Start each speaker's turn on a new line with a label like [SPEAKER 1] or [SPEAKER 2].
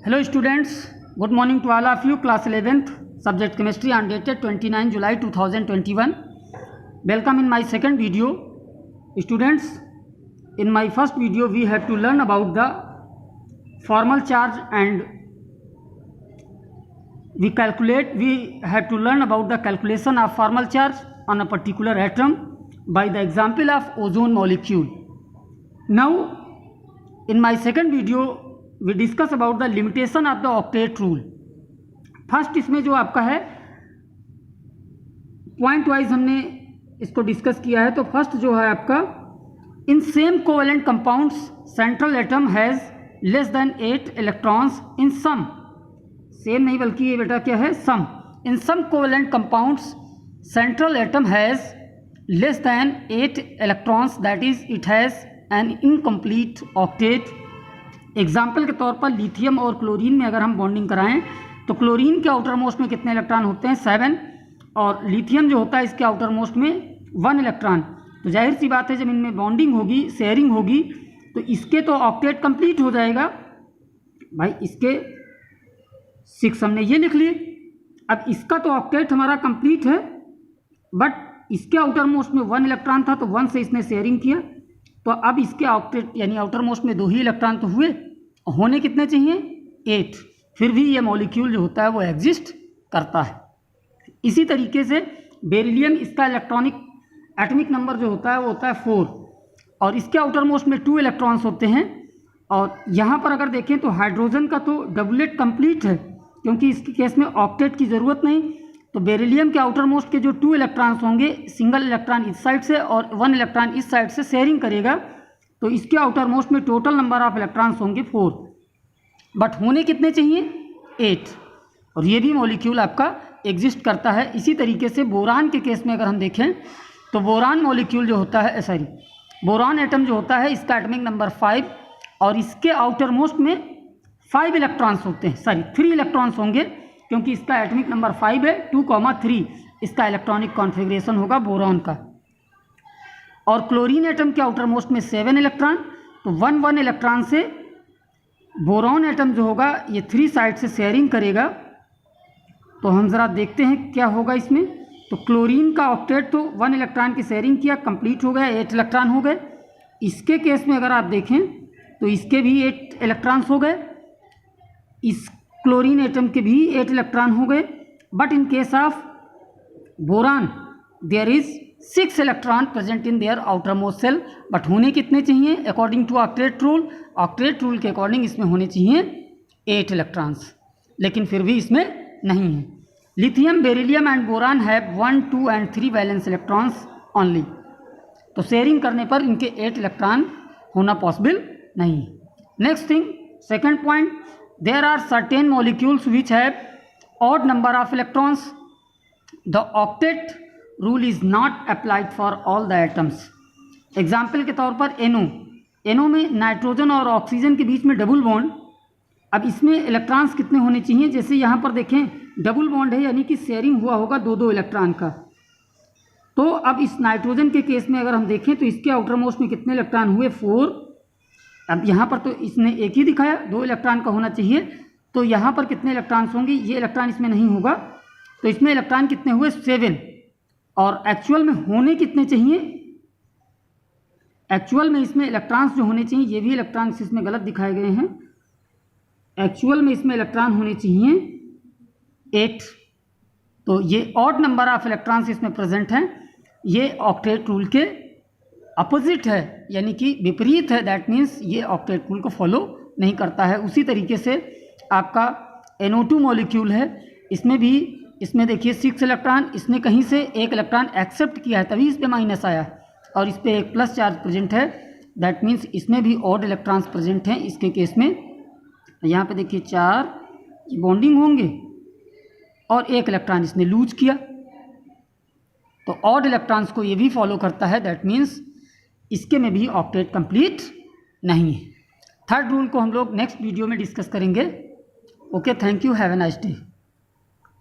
[SPEAKER 1] Hello students, good morning to all of you. Class 11th, subject chemistry, on dated 29 July 2021. Welcome in my second video. Students, in my first video we have to learn about the formal charge and we have to learn about the calculation of formal charge on a particular atom by the example of ozone molecule. Now in my second video we discuss about the limitation of the octet rule. First इसमें जो आपका है point wise हमने इसको discuss किया है. तो first जो है आपका in some covalent compounds central atom has less than 8 electrons in some. Same नहीं बल्कि ये बेटा क्या है some. In some covalent compounds central atom has less than 8 electrons, that is it has an incomplete octet. Example के तौर पर lithium और क्लोरीन में अगर हम बॉन्डिंग कराएं तो क्लोरीन के आउटर मोस्ट में कितने इलेक्ट्रॉन होते हैं 7 और लिथियम जो होता है इसके आउटर मोस्ट में 1 इलेक्ट्रॉन. तो जाहिर सी बात है जब इनमें बॉन्डिंग होगी, शेयरिंग होगी, तो इसके तो ऑक्टेट कंप्लीट हो जाएगा. भाई इसके 6 हमने ये लिख लिए. अब इसका तो ऑक्टेट हमारा कंप्लीट है बट इसके आउटर मोस्ट में 1 इलेक्ट्रॉन था तो 1 से इसने शेयरिंग किया. तो अब इसके ऑक्टेट यानी आउटर मोस्ट में 2 ही इलेक्ट्रॉन तो हुए, होने कितने चाहिए 8. फिर भी ये मॉलिक्यूल जो होता है वो एग्जिस्ट करता है. इसी तरीके से बेरिलियम, इसका इलेक्ट्रॉनिक एटॉमिक नंबर जो होता है वो होता है 4 और इसके आउटर मोस्ट में 2 इलेक्ट्रॉन्स होते हैं. और यहाँ पर अगर देखें तो हाइड्रोजन का तो डबलेट कंप्लीट है क्योंकि इसके केस में ऑक्टेट की ज़रूरत नहीं. तो बेरिलियम के आउटर मोस्ट के जो 2 इलेक्ट्रॉन्स होंगे, सिंगल इलेक्ट्रॉन इस साइड से और 1 इलेक्ट्रॉन इस साइड से शेयरिंग करेगा. तो इसके आउटर मोस्ट में टोटल नंबर ऑफ इलेक्ट्रॉन्स होंगे 4 बट होने कितने चाहिए 8. और ये भी मॉलिक्यूल आपका एग्जिस्ट करता है. इसी तरीके से बोरान के केस में अगर हम देखें तो बोरान मॉलिक्यूल जो होता है बोरान एटम जो होता है इसका एटॉमिक नंबर 5 और इसके आउटर मोस्ट में 5 इलेक्ट्रॉन्स होते हैं, 3 इलेक्ट्रॉन्स होंगे क्योंकि इसका एटॉमिक नंबर 5 है. 2,3 इसका इलेक्ट्रॉनिक कॉन्फ़िगरेशन होगा बोरॉन का. और क्लोरीन एटम के आउटर मोस्ट में 7 इलेक्ट्रॉन. तो 1 इलेक्ट्रॉन से बोरॉन एटम जो होगा ये 3 साइड से शेयरिंग करेगा. तो हम ज़रा देखते हैं क्या होगा इसमें. तो क्लोरीन का ऑक्टेट तो 1 इलेक्ट्रॉन की शेयरिंग किया, कंप्लीट हो गया, 8 इलेक्ट्रॉन हो गए. इसके केस में अगर आप देखें तो इसके भी 8 इलेक्ट्रॉन्स हो गए, इस क्लोरीन एटम के भी 8 इलेक्ट्रॉन हो गए. But in case of boron there is 6 electron present in their outermost shell. But होने कितने चाहिए according to octet rule. Octet rule के अकॉर्डिंग इसमें होने चाहिए 8 इलेक्ट्रॉन्स, लेकिन फिर भी इसमें नहीं है. Lithium, beryllium and boron have 1, 2 and 3 valence electrons only. तो शेयरिंग करने पर इनके 8 इलेक्ट्रॉन होना पॉसिबल नहीं. Next thing, second point, there are certain molecules which have odd number of electrons. The octet rule is not applied for all the atoms. Example के तौर पर NO में नाइट्रोजन और ऑक्सीजन के बीच में डबल बॉन्ड. अब इसमें इलेक्ट्रॉन्स कितने होने चाहिए, जैसे यहाँ पर देखें डबल बॉन्ड है यानी कि शेयरिंग हुआ होगा 2 इलेक्ट्रॉन का. तो अब इस नाइट्रोजन के केस में अगर हम देखें तो इसके आउटर मोस्ट में कितने इलेक्ट्रॉन हुए 4. अब यहाँ पर तो इसने एक ही दिखाया, 2 इलेक्ट्रॉन का होना चाहिए. तो यहाँ पर कितने इलेक्ट्रॉन्स होंगे, ये इलेक्ट्रॉन इसमें नहीं होगा. तो इसमें इलेक्ट्रॉन कितने हुए 7 और एक्चुअल में होने कितने चाहिए. एक्चुअल में इसमें इलेक्ट्रॉन्स जो होने चाहिए, ये भी इलेक्ट्रॉन्स इसमें गलत दिखाए गए हैं. एक्चुअल में इसमें इलेक्ट्रॉन होने चाहिए 8. तो ये ऑड नंबर ऑफ इलेक्ट्रॉन्स इसमें प्रेजेंट हैं. ये ऑक्टेट रूल के अपोजिट है यानी कि विपरीत है. दैट मीन्स ये ऑक्टेट रूल को फॉलो नहीं करता है. उसी तरीके से आपका NO2 मॉलिक्यूल है, इसमें देखिए 6 इलेक्ट्रॉन, इसने कहीं से 1 इलेक्ट्रॉन एक्सेप्ट किया है तभी इस पर माइनस आया और इस पर एक प्लस चार्ज प्रेजेंट है. दैट मीन्स इसमें भी ऑड इलेक्ट्रॉन्स प्रेजेंट हैं. इसके केस में यहाँ पे देखिए 4 बॉन्डिंग होंगे और 1 इलेक्ट्रॉन इसने लूज किया. तो ऑड इलेक्ट्रॉन्स को ये भी फॉलो करता है. दैट मीन्स इसके में भी ऑक्टेट कंप्लीट नहीं है. थर्ड रूल को हम लोग नेक्स्ट वीडियो में डिस्कस करेंगे. Okay, thank you, have a nice day.